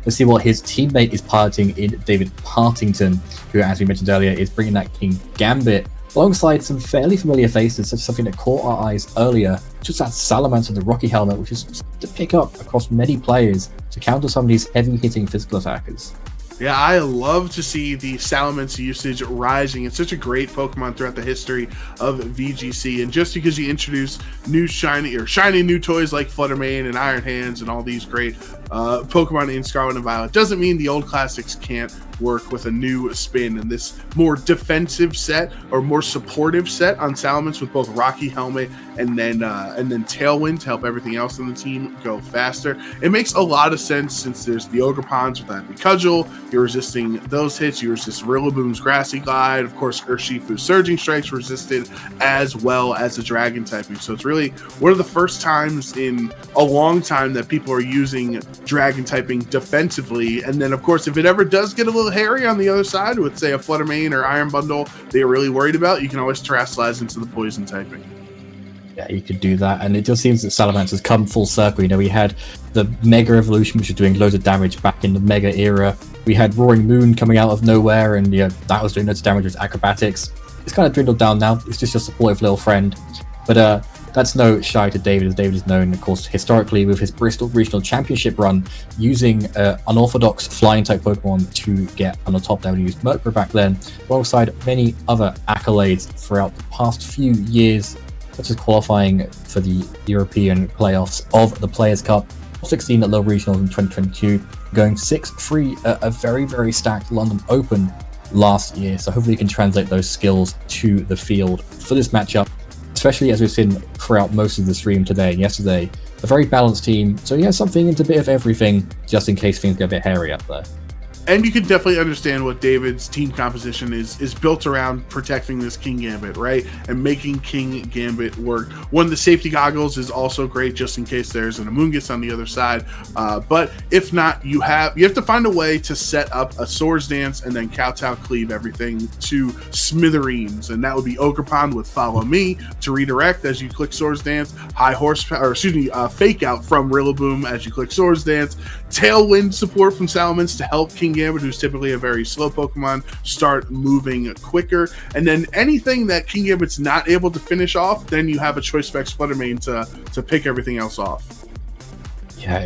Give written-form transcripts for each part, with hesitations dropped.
Let's see what his teammate is piloting in David Partington, who, as we mentioned earlier, is bringing that King Gambit alongside some fairly familiar faces, such as something that caught our eyes earlier, just that Salamander, the Rocky Helmet, which is to pick up across many players to counter some of these heavy-hitting physical attackers. Yeah, I love to see the Salamence usage rising. It's such a great Pokemon throughout the history of VGC. And just because you introduce new shiny new toys like Fluttermane and Iron Hands and all these great Pokemon in Scarlet and Violet doesn't mean the old classics can't work with a new spin. And this more defensive set or more supportive set on Salamence with both Rocky Helmet and then Tailwind to help everything else on the team go faster. It makes a lot of sense since there's the Ogerpons with Ivy Cudgel. You're resisting those hits. You resist Rillaboom's Grassy Glide. Of course, Urshifu's Surging Strikes resisted, as well as the Dragon typing. So it's really one of the first times in a long time that people are using Dragon typing defensively. And then, of course, if it ever does get a little hairy on the other side with, say, a Fluttermane or Iron Bundle they're really worried about, you can always Terrasilize into the Poison typing. Yeah, you could do that, and it just seems that Salamence has come full circle. You know, we had the Mega Evolution, which was doing loads of damage back in the Mega era. We had Roaring Moon coming out of nowhere, and that was doing loads of damage with Acrobatics. It's kind of dwindled down now. It's just a supportive little friend. But that's no shy to David, as David is known, of course, historically with his Bristol Regional Championship run, using unorthodox flying-type Pokemon to get on the top there. We used Murkrow back then, alongside many other accolades throughout the past few years, such as qualifying for the European playoffs of the Players' Cup, 16 at low regionals in 2022, going 6-3 at a very, very stacked London Open last year. So hopefully you can translate those skills to the field for this matchup, especially as we've seen throughout most of the stream today and yesterday. A very balanced team, so yeah, something into a bit of everything, just in case things get a bit hairy up there. And you can definitely understand what David's team composition is built around protecting this King Gambit, right? And making King Gambit work. One of the safety goggles is also great just in case there's an Amoonguss on the other side. But if not, you have to find a way to set up a Swords Dance and then Kowtow Cleave everything to smithereens. And that would be Ogerpon with Follow Me to redirect as you click Swords Dance. Fake Out from Rillaboom as you click Swords Dance. Tailwind support from Salamence to help King Gambit, who's typically a very slow Pokemon, start moving quicker. And then anything that King Gambit's not able to finish off, then you have a Choice Specs Fluttermane to pick everything else off. Yeah,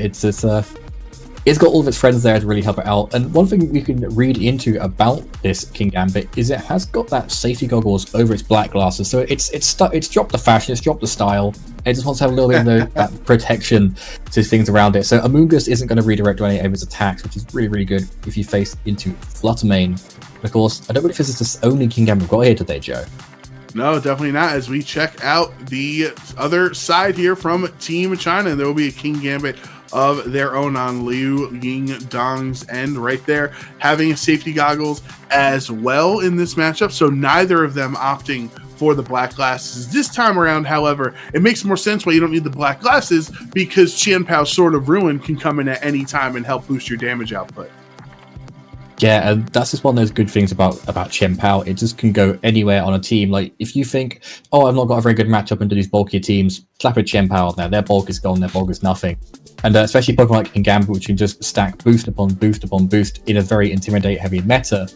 it's got all of its friends there to really help it out. And one thing we can read into about this King Gambit is it has got that safety goggles over its black glasses. So it's dropped the fashion, it's dropped the style. It just wants to have a little bit of that protection to things around it. So Amoonguss isn't going to redirect any of its attacks, which is really, really good if you face into Fluttermane. Of course, I don't believe this is the only King Gambit we've got here today, Joe. No, definitely not. As we check out the other side here from Team China, there will be a King Gambit of their own on Liu Yingdong's end right there, having a safety goggles as well in this matchup. So neither of them opting for the black glasses. This time around, however, it makes more sense why you don't need the black glasses, because Qianpao's Sword of Ruin can come in at any time and help boost your damage output. Yeah, and that's just one of those good things about Qianpao. It just can go anywhere on a team. Like, if you think, oh, I've not got a very good matchup into these bulkier teams, slap a Qianpao on there. Their bulk is gone, their bulk is nothing. And especially Pokemon like King Gambit, which can just stack boost upon boost upon boost in a very Intimidate-heavy meta.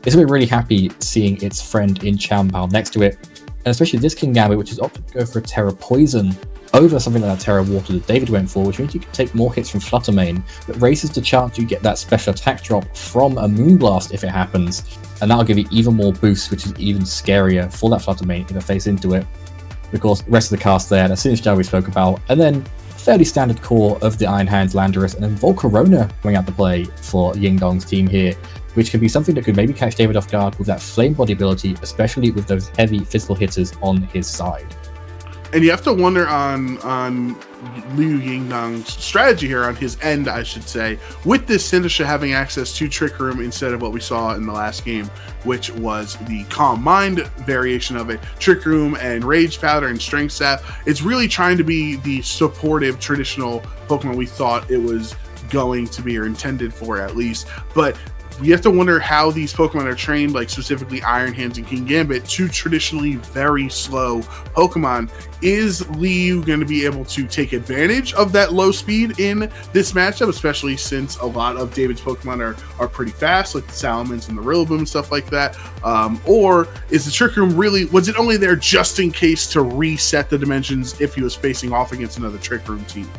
It's going to be really happy seeing its friend in Qianpao next to it. And especially this King Gambit, which is opted to go for a Terra Poison over something like that Terra Water that David went for, which means you can take more hits from Fluttermane, but raises the chance you get that special attack drop from a Moonblast if it happens, and that'll give you even more boosts, which is even scarier for that Fluttermane if it face into it. Of course, the rest of the cast there, the Sinistcha we spoke about, and then fairly standard core of the Iron Hands, Landorus, and then Volcarona coming out to play for Yingdong's team here, which could be something that could maybe catch David off guard with that Flame Body ability, especially with those heavy physical hitters on his side. And you have to wonder on Liu Yingdong's strategy here, on his end, I should say, with this Sinistcha having access to Trick Room instead of what we saw in the last game, which was the Calm Mind variation of it, Trick Room and Rage Powder and Strength Sap. It's really trying to be the supportive traditional Pokemon we thought it was going to be, or intended for at least. But you have to wonder how these Pokemon are trained, like specifically Iron Hands and King Gambit, to traditionally very slow Pokemon. Is Liu going to be able to take advantage of that low speed in this matchup, especially since a lot of David's Pokemon are pretty fast, like the Salamence and the Rillaboom and stuff like that? Or is the Trick Room really, was it only there just in case to reset the dimensions if he was facing off against another Trick Room team?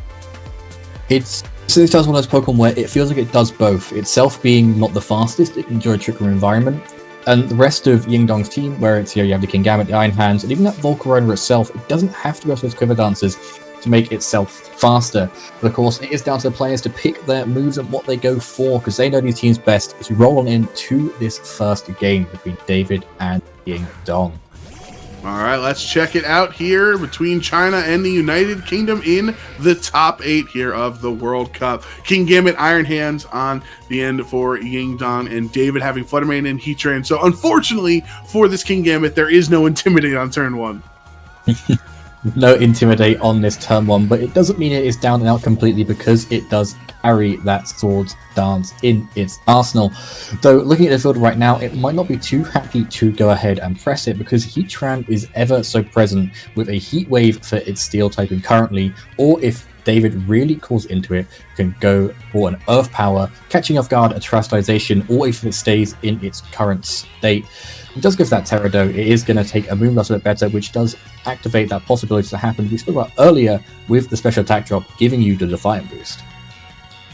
It's one of those Pokemon where it feels like it does both. Itself being not the fastest, it can enjoy a Trick Room environment, and the rest of Yingdong's team, where it's, you have the King Gambit, the Iron Hands, and even that Volcarona itself, it doesn't have to go to those Quiver Dances to make itself faster. But of course, it is down to the players to pick their moves and what they go for, because they know these teams best. As we roll on into this first game between David and Yingdong. All right, let's check it out here between China and the United Kingdom in the top 8 here of the World Cup. King Gambit, Iron Hands on the end for Yingdong, and David having Flutter Mane and Heatran. So unfortunately for this King Gambit, there is no Intimidate on turn 1. No Intimidate on this turn 1, but it doesn't mean it is down and out completely, because it does carry that Swords Dance in its arsenal. Though looking at the field right now, it might not be too happy to go ahead and press it, because Heatran is ever so present with a Heat Wave for its Steel typing currently, or if David really calls into it, can go for an Earth Power, catching off guard a Terastization, or if it stays in its current state. It does give that Terra, though. It is going to take a Moonblast a bit better, which does activate that possibility to happen we spoke about earlier with the special attack drop, giving you the Defiant boost.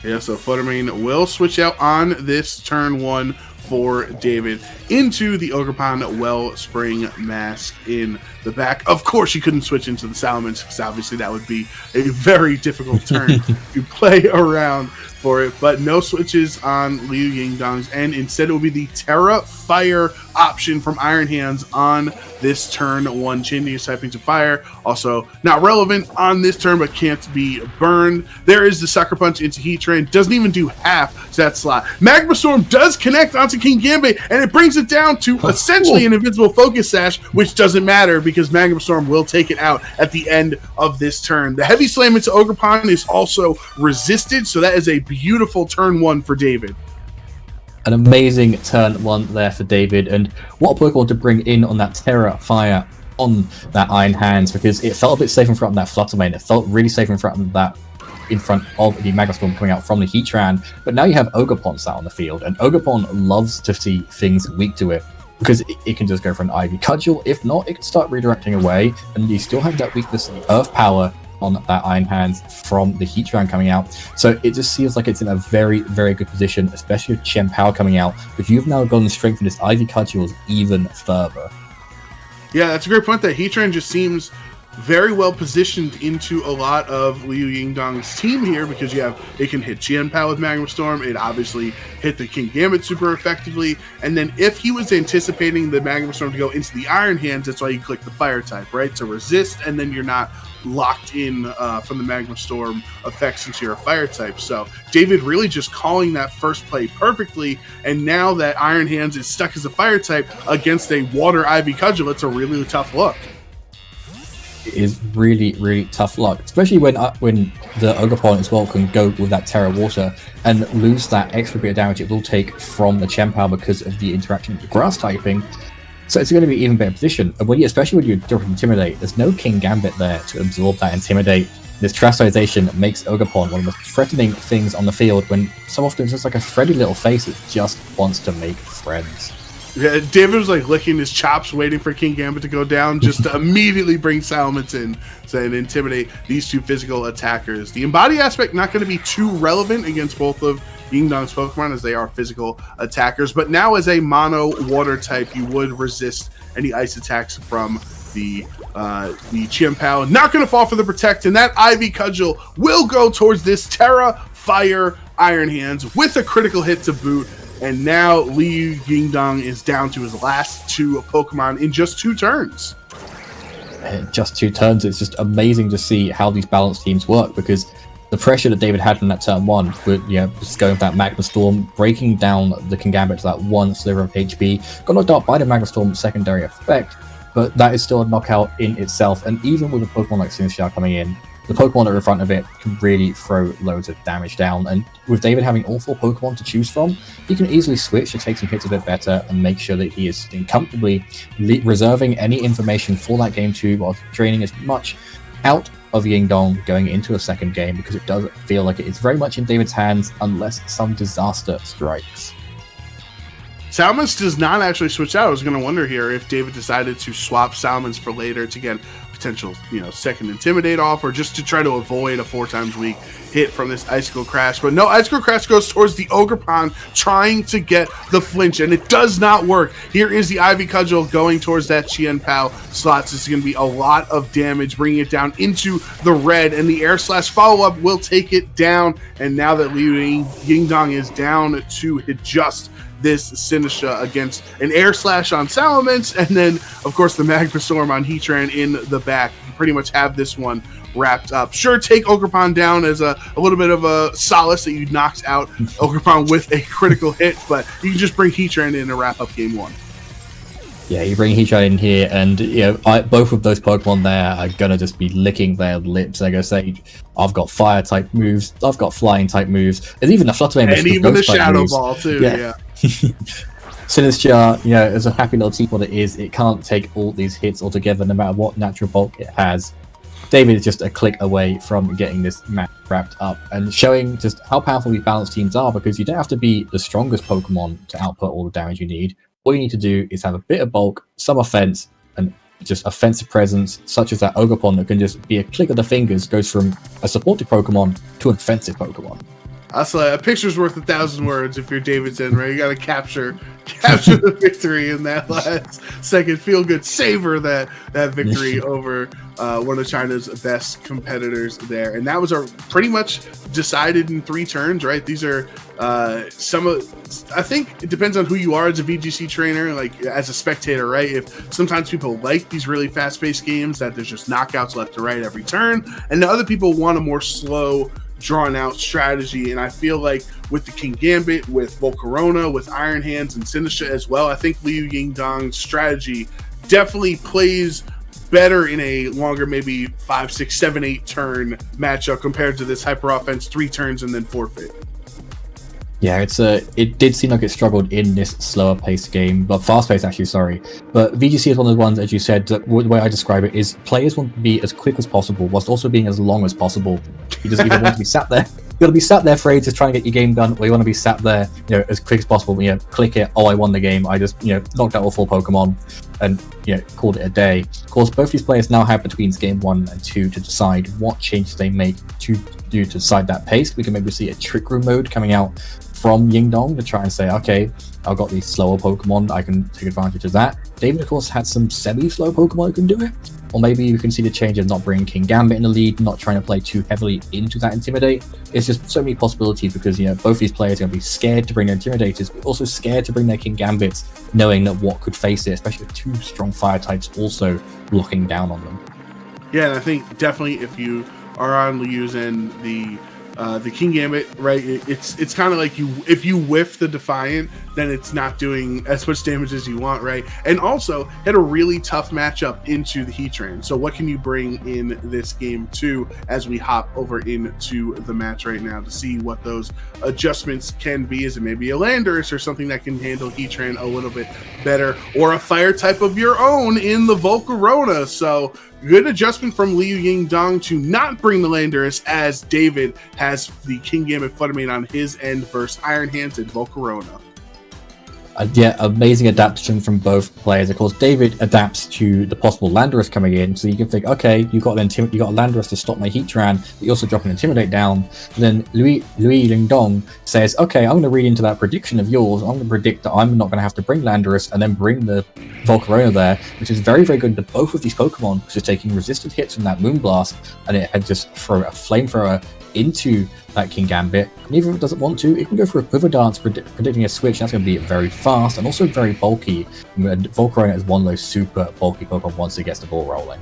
Yeah, so Flutter Mane will switch out on this turn 1 for David into the Ogerpon Wellspring Mask in the back. Of course, you couldn't switch into the Salamence, because obviously that would be a very difficult turn to play around for it, but no switches on Liu Yingdong's, and instead it will be the Terra Fire option from Iron Hands on this turn 1, changing his typing to Fire. Also not relevant on this turn, but can't be burned. There is the Sucker Punch into Heatran, doesn't even do half to that slot. Magma Storm does connect onto King Gambit, and it brings it down to essentially an Invincible Focus Sash, which doesn't matter because Magma Storm will take it out at the end of this turn. The Heavy Slam into Ogerpon is also resisted, so that is a beautiful turn 1 for David. An amazing turn 1 there for David, and what a Pokemon to bring in on that Terra Fire on that Iron Hands, because it felt a bit safe in front of that Flutter Mane. It felt really safe in front of that, in front of the Magma Storm coming out from the Heatran. But now you have Ogerpon out on the field, and Ogerpon loves to see things weak to it, because it can just go for an Ivy Cudgel. If not, it can start redirecting away, and you still have that weakness in Earth Power on that Iron Hands from the Heatran coming out. So it just feels like it's in a very, very good position, especially with Chen Power coming out. But you've now gone and strengthened this Ivy Cudgels even further. Yeah, that's a great point. That Heatran just seems very well positioned into a lot of Liu Yingdong's team here, because you have, it can hit Qianpao with Magma Storm, it obviously hit the King Gambit super effectively, and then if he was anticipating the Magma Storm to go into the Iron Hands, that's why you click the Fire type, right, to resist, and then you're not locked in from the Magma Storm effect since you're a Fire type. So David really just calling that first play perfectly, and now that Iron Hands is stuck as a Fire type against a Water Ivy Cudgel, it's a really tough look. Is really, really tough luck, especially when the Ogerpon as well can go with that Terra Water and lose that extra bit of damage it will take from the Qianpao because of the interaction with the Grass typing. So it's going to be even better position, and especially when you're dropping Intimidate, there's no King Gambit there to absorb that Intimidate. This Terastization makes Ogerpon one of the most threatening things on the field, when so often it's just like a Freddy little face that just wants to make friends. Yeah, David was like licking his chops, waiting for King Gambit to go down, just to immediately bring Salamence in, so and intimidate these two physical attackers. The Embody aspect not going to be too relevant against both of Yingdong's Pokemon, as they are physical attackers, but now as a mono water type, you would resist any ice attacks from the Qianpao. Not going to fall for the Protect, and that Ivy Cudgel will go towards this Terra Fire Iron Hands with a critical hit to boot. And now Liu Yingdong is down to his last 2 Pokemon in just 2 turns. Just 2 turns. It's just amazing to see how these balanced teams work, because the pressure that David had in that turn 1, with just going with that Magma Storm, breaking down the King Gambit to that 1 sliver of HP, got knocked out by the Magma Storm secondary effect, but that is still a knockout in itself. And even with a Pokemon like Sinistcha coming in, the Pokemon that are in front of it can really throw loads of damage down. And with David having all 4 Pokemon to choose from, he can easily switch to take some hits a bit better and make sure that he is comfortably reserving any information for that game 2 while draining as much out of Yingdong going into a second game, because it does feel like it is very much in David's hands unless some disaster strikes. Salamence does not actually switch out. I was going to wonder here if David decided to swap Salamence for later to get potential, second Intimidate off, or just to try to avoid a 4 times weak hit from this Icicle Crash. But no, Icicle Crash goes towards the Ogerpon, trying to get the flinch, and it does not work. Here is the Ivy Cudgel going towards that Chien Pao slots. This is going to be a lot of damage, bringing it down into the red, and the Air Slash follow-up will take it down. And now that Liu Yingdong is down to adjust this Sinistra against an Air Slash on Salamence, and then, of course, the Magma Storm on Heatran in the back. You pretty much have this one wrapped up. Sure, take Ogerpon down as a little bit of a solace that you knocked out Ogerpon with a critical hit, but you can just bring Heatran in to wrap up game 1. Yeah, you bring Heatran in here, and both of those Pokemon there are gonna just be licking their lips. They're gonna say, "I've got Fire type moves, I've got Flying type moves, and even a Fluttermane, and even the Shadow Ball too." Yeah. Sinistra, as a happy little team what it is, it can't take all these hits altogether, no matter what natural bulk it has. David is just a click away from getting this match wrapped up and showing just how powerful these balanced teams are, because you don't have to be the strongest Pokemon to output all the damage you need. All you need to do is have a bit of bulk, some offense, and just offensive presence, such as that Ogerpon that can just be a click of the fingers, goes from a supportive Pokemon to an offensive Pokemon. That's like a picture's worth 1,000 words if you're Davidson, right? You got to capture the victory in that last second. Feel good, savor that victory over one of China's best competitors there. And that was pretty much decided in 3 turns, right? These are I think it depends on who you are as a VGC trainer, like as a spectator, right? If sometimes people like these really fast-paced games that there's just knockouts left to right every turn, and the other people want a more slow, drawn out strategy. And I feel like with the King Gambit, with Volcarona, with Iron Hands and Sinistra as well, I think Liu Yingdong's strategy definitely plays better in a longer, maybe 5, 6, 7, 8 turn matchup compared to this hyper offense 3 turns and then forfeit. Yeah, it did seem like it struggled in this slower paced game, but fast paced actually, sorry. But VGC is one of the ones, as you said, that the way I describe it is players want to be as quick as possible whilst also being as long as possible. You just either want to be sat there, you got to be sat there for ages trying to get your game done, or you want to be sat there, as quick as possible. Click it. Oh, I won the game. I just, knocked out all 4 Pokemon, and called it a day. Of course, both these players now have between game 1 and 2 to decide what changes they make to do to decide that pace. We can maybe see a Trick Room mode coming out from Yingdong to try and say, okay, I've got these slower Pokemon, I can take advantage of that. David, of course, had some semi-slow Pokemon who can do it. Or maybe you can see the change of not bringing King Gambit in the lead, not trying to play too heavily into that Intimidate. It's just so many possibilities because, both these players are going to be scared to bring their Intimidators, but also scared to bring their King Gambits, knowing that what could face it, especially with 2 strong Fire types also locking down on them. Yeah, and I think definitely if you are on Liu's end, the King Gambit, right? It's kind of like if you whiff the Defiant, then it's not doing as much damage as you want, right? And also had a really tough matchup into the Heatran. So what can you bring in this game 2 as we hop over into the match right now to see what those adjustments can be? Is it maybe a Landorus or something that can handle Heatran a little bit better, or a Fire type of your own in the Volcarona? So good adjustment from Liu Yingdong to not bring the Landorus, as David has the King Gambit Fluttermane on his end versus Iron Hands and Volcarona. Amazing adaptation from both players. Of course, David adapts to the possible Landorus coming in, so you can think, okay, you got a Landorus to stop my Heatran, but you also drop an Intimidate down. And then Liu Yingdong says, okay, I'm going to read into that prediction of yours. I'm going to predict that I'm not going to have to bring Landorus and then bring the Volcarona there, which is very, very good to both of these Pokemon, because it's taking resisted hits from that Moonblast, and it had just throw a Flamethrower into that King Gambit. And even if it doesn't want to, it can go for a Quiver Dance, predicting a switch. That's going to be very fast and also very bulky. And Volcarona is one of those super bulky Pokemon once it gets the ball rolling.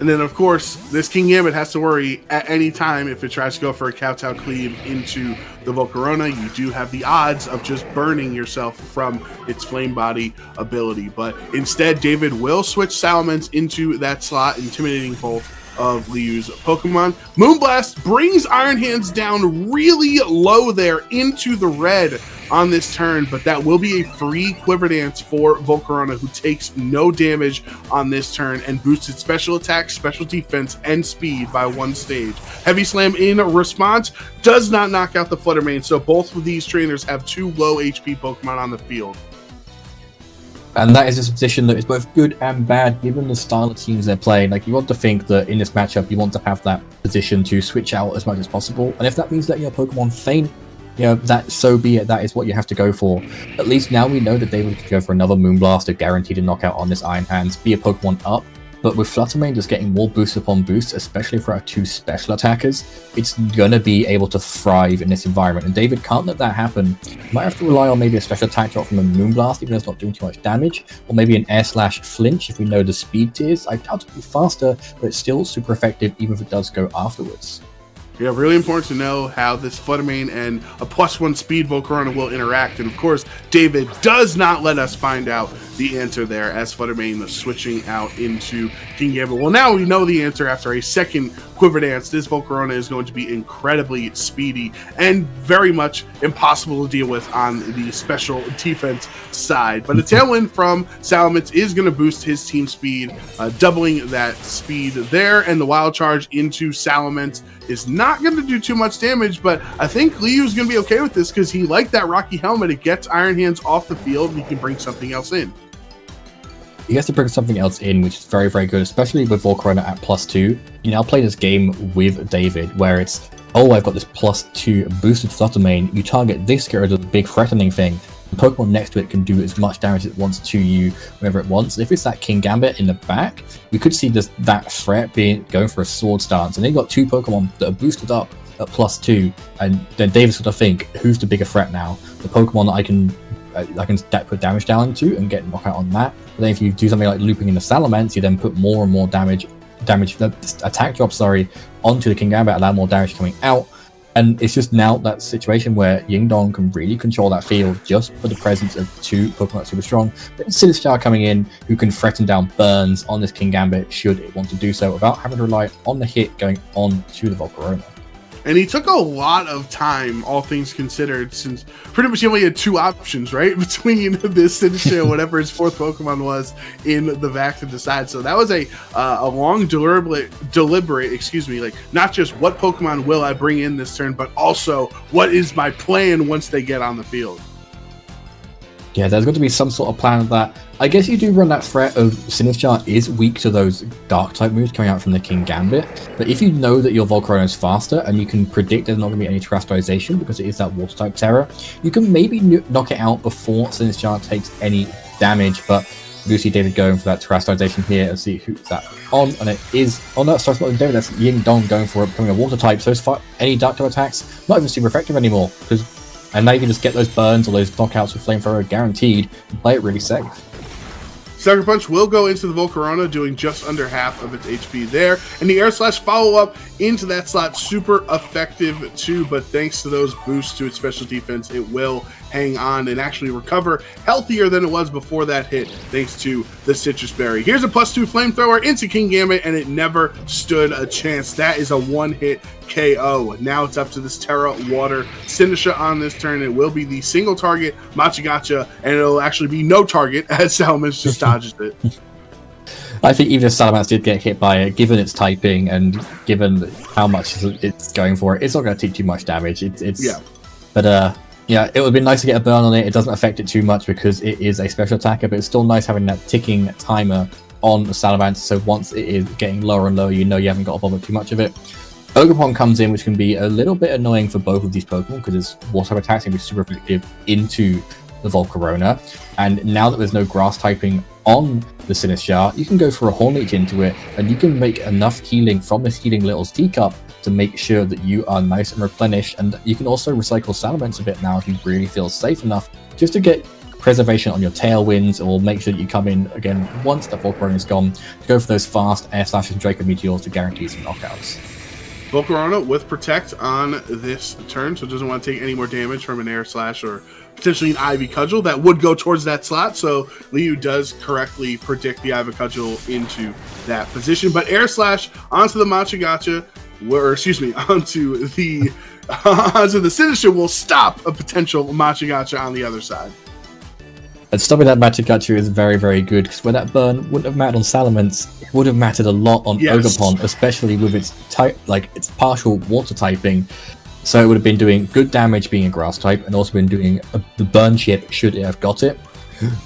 And then, of course, this King Gambit has to worry at any time if it tries to go for a Kowtow Cleave into the Volcarona. You do have the odds of just burning yourself from its Flame Body ability. But instead, David will switch Salamence into that slot, intimidating both of Liu's Pokemon. Moonblast brings Iron Hands down really low there into the red on this turn, but that will be a free Quiver Dance for Volcarona, who takes no damage on this turn and boosts its special attack, special defense, and speed by 1 stage. Heavy Slam in response does not knock out the Flutter Mane, so both of these trainers have 2 low HP Pokemon on the field. And that is a position that is both good and bad given the style of teams they're playing. Like, you want to think that in this matchup, you want to have that position to switch out as much as possible. And if that means letting your Pokemon faint, that so be it. That is what you have to go for. At least now we know that David can go for another Moonblast, a guaranteed knockout on this Iron Hands, be a Pokemon up. But with Fluttermane just getting more boost upon boost, especially for our 2 special attackers, it's going to be able to thrive in this environment. And David can't let that happen. Might have to rely on maybe a special attack drop from a Moonblast, even though it's not doing too much damage. Or maybe an Air/Flinch if we know the speed tiers. I doubt it'll be faster, but it's still super effective even if it does go afterwards. Yeah, really important to know how this Fluttermane and a +1 speed Volcarona will interact. And of course, David does not let us find out the answer there as Fluttermane is switching out into Kingambit. Well, now we know the answer after a second Quiver Dance. This Volcarona is going to be incredibly speedy and very much impossible to deal with on the special defense side. But a Tailwind from Salamence is going to boost his team speed, doubling that speed there. And the Wild Charge into Salamence is not going to do too much damage, but I think Liu's going to be okay with this because he liked that Rocky Helmet. It gets Iron Hands off the field and he can bring something else in. He has to bring something else in, which is very, very good, especially with Volcarona at +2. You now play this game with David, where it's, oh, I've got this +2 boosted Fluttermane. You target this, get rid of the big threatening thing. The Pokemon next to it can do as much damage as it wants to you whenever it wants. If it's that Kingambit in the back, we could see just that threat going for a Sword Stance. And then you've got 2 Pokemon that are boosted up at +2. And then David's got to think, who's the bigger threat now? The Pokemon that I can put damage down into and get knockout on that. But then if you do something like looping in the Salamence, you then put more and more attack drops, onto the Kingambit, allow more damage coming out. And it's just now that situation where Yingdong can really control that field just for the presence of 2 Pokemon that's super strong. But Sinistchar coming in, who can threaten down burns on this Kingambit should it want to do so without having to rely on the hit going on to the Volcarona. And he took a lot of time, all things considered, since pretty much he only had 2 options, right? Between this Sinistchar, whatever his 4th Pokemon was in the vac to decide. So that was a long, deliberate, like not just what Pokemon will I bring in this turn, but also what is my plan once they get on the field. Yeah, there's going to be some sort of plan of that. I guess you do run that threat of Sinistchar is weak to those Dark-type moves coming out from the Kingambit, but if you know that your Volcarona is faster and you can predict there's not going to be any Terrestrialization because it is that Water-type Terror, you can maybe knock it out before Sinistchar takes any damage, but we do see David going for that Terrestrialization here and see who's that on, and it is... Oh no, sorry, it's not David, that's Yingdong going for it, becoming a Water-type, so as far any Dark-type attacks, not even super effective anymore, and now you can just get those burns or those knockouts with Flamethrower guaranteed and play it really safe. Sucker Punch will go into the Volcarona, doing just under half of its HP there. And the Air Slash follow-up into that slot, super effective too, but thanks to those boosts to its special defense, it will hang on and actually recover healthier than it was before that hit, thanks to the Citrus Berry. Here's a +2 Flamethrower into Kingambit, and it never stood a chance. That is a 1-hit KO. Now it's up to this Terra Water Sinistchar on this turn. It will be the single target Machigacha, and it'll actually be no target as Salamence just dodges it. I think even if Salamence did get hit by it, given its typing and given how much it's going for, it's not going to take too much damage. Yeah. But yeah, it would be nice to get a burn on it. It doesn't affect it too much because it is a special attacker, but it's still nice having that ticking timer on the Salamence. So once it is getting lower and lower, you know you haven't got to bother too much of it. Ogerpon comes in, which can be a little bit annoying for both of these Pokemon because its water attacks can be super effective into the Volcarona. And now that there's no grass typing on the Sinistchar, you can go for a Horn Leech into it, and you can make enough healing from this Healing Little's teacup to make sure that you are nice and replenished. And you can also recycle Salamence a bit now if you really feel safe enough, just to get preservation on your Tailwinds, or make sure that you come in again once the Volcarona is gone to go for those fast Air Slashes and Draco Meteors to guarantee some knockouts. Volcarona with Protect on this turn, so it doesn't want to take any more damage from an Air Slash or potentially an Ivy Cudgel. That would go towards that slot, so Liu does correctly predict the Ivy Cudgel into that position. But Air Slash onto the Machigacha, or excuse me, onto the Sinister will stop a potential Machigacha on the other side. And stopping that Machigacha is very, very good, because where that burn wouldn't have mattered on Salamence, it would have mattered a lot on Ogerpon, especially with its its partial water typing. So it would have been doing good damage being a grass type, and also been doing the burn chip should it have got it.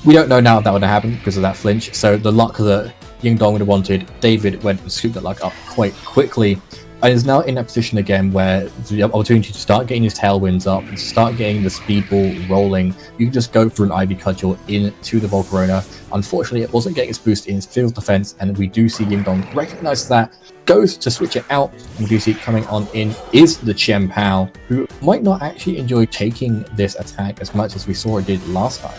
We don't know now if that would have happened because of that flinch, so the luck that Yingdong would have wanted, David went and scooped that luck up quite quickly. And is now in that position again where the opportunity to start getting his tailwinds up and start getting the speed ball rolling. You can just go through an Ivy Cudgel into the Volcarona. Unfortunately, it wasn't getting its boost in its field defense, and we do see Yingdong recognize that, goes to switch it out, and we do see coming on in is the Chen Pao, who might not actually enjoy taking this attack as much as we saw it did last time.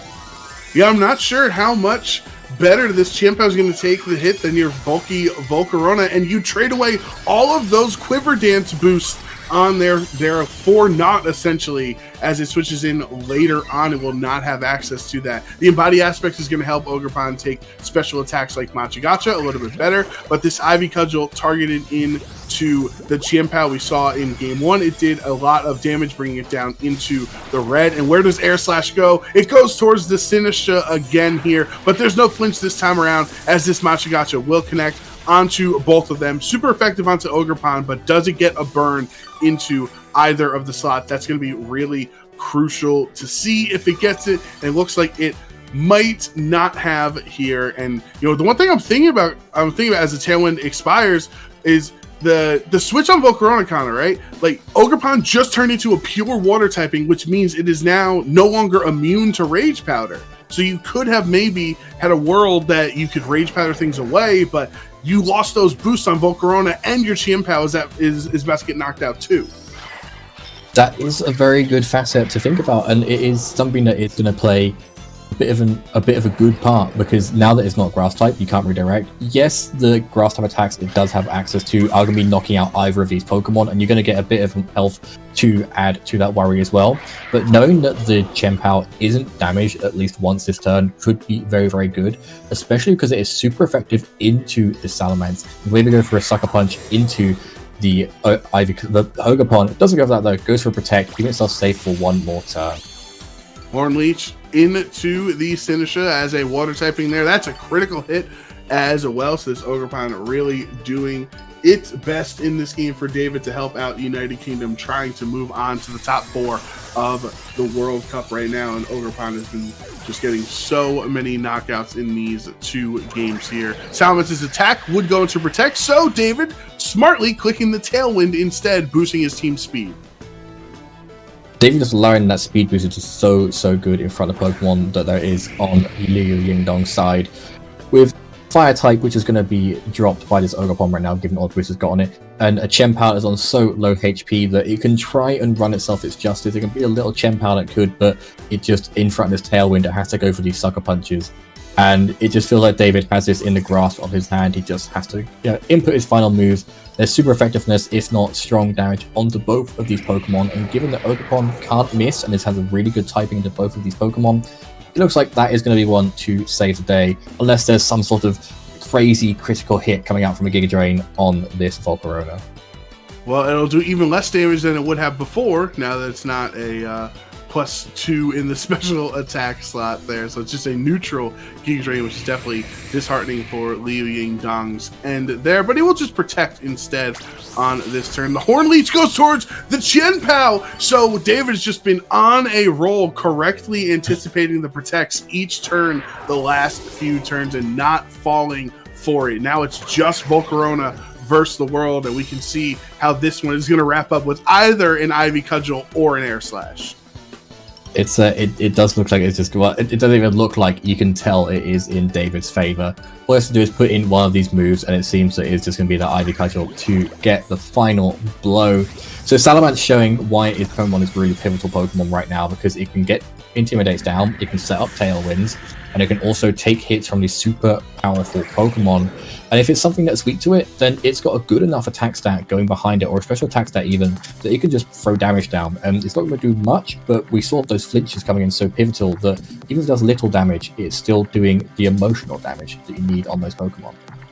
Yeah, I'm not sure how much better this Chen Pao is going to take the hit than your bulky Volcarona, and you trade away all of those Quiver Dance boosts on their 4-0 essentially. As it switches in later on, it will not have access to that. The Embody aspect is going to help Ogerpon take special attacks like Machigacha a little bit better, but this Ivy Cudgel targeted into the Chen Pao we saw in game 1, it did a lot of damage, bringing it down into the red. And where does Air Slash go? It goes towards the Sinistra again here, but there's no flinch this time around, as this Machigacha will connect onto both of them. Super effective onto Ogerpon, but does it get a burn into either of the slots? That's going to be really crucial to see if it gets it. And it looks like it might not have here. And the one thing I'm thinking about as the Tailwind expires is the switch on Volcarona, Connor, right? Like, Ogerpon just turned into a pure water typing, which means it is now no longer immune to Rage Powder. So you could have maybe had a world that you could Rage Powder things away, but you lost those boosts on Volcarona, and your Chen Pao is about to get knocked out too. That is a very good facet to think about, and it is something that is going to play a bit of a good part, because now that it's not grass type, you can't redirect. Yes, the grass type attacks it does have access to are going to be knocking out either of these Pokemon, and you're going to get a bit of health to add to that worry as well. But knowing that the Chen Pao isn't damaged at least once this turn could be very, very good, especially because it is super effective into the Salamence. We're going to go for a Sucker Punch into the Ogerpon. It doesn't go for that though, it goes for Protect, keeping itself safe for one more turn. Horn Leech into the Sinistra as a water typing there. That's a critical hit as well. So this Ogerpon really doing its best in this game for David to help out United Kingdom, trying to move on to the top 4 of the World Cup right now. And Ogerpon has been just getting so many knockouts in these 2 games here. Salamance's attack would go into Protect, so David smartly clicking the Tailwind instead, boosting his team speed. David just learned that speed boost is just so good in front of Pokemon that there is on Liu Yingdong's side. With Fire type, which is going to be dropped by this Ogerpon right now, given all the boosts it's got on it, and a Chen Pao is on so low HP that it can try and run itself its justice. It can be a little Chen Pao that could, but it just, in front of this Tailwind, it has to go for these Sucker Punches. And it just feels like David has this in the grasp of his hand. He just has to input his final moves. There's super effectiveness, if not strong damage, onto both of these Pokemon. And given that Ogerpon can't miss and this has a really good typing into both of these Pokemon, it looks like that is going to be one to save the day, unless there's some sort of crazy critical hit coming out from a Giga Drain on this Volcarona. Well, it'll do even less damage than it would have before, now that it's not a +2 in the special attack slot there. So it's just a neutral Giga Drain, which is definitely disheartening for Liu Yingdong's end there. But he will just Protect instead on this turn. The Horn Leech goes towards the Chen Pao. So David's just been on a roll, correctly anticipating the Protects each turn the last few turns and not falling for it. Now it's just Volcarona versus the world, and we can see how this one is going to wrap up with either an Ivy Cudgel or an Air Slash. It does look like it's just, well, it doesn't even look like, you can tell it is in David's favor. All he has to do is put in one of these moves, and it seems that it's just going to be the Ivy Cudgel to get the final blow. So Salamence showing why his Pokemon is really pivotal Pokemon right now, because it can get Intimidates down, it can set up Tailwinds, and it can also take hits from these super powerful Pokemon. And if it's something that's weak to it, then it's got a good enough attack stat going behind it, or a special attack stat even, that it can just throw damage down. And it's not going to do much, but we saw those flinches coming in so pivotal that even if it does little damage, it's still doing the emotional damage that you need on those Pokemon.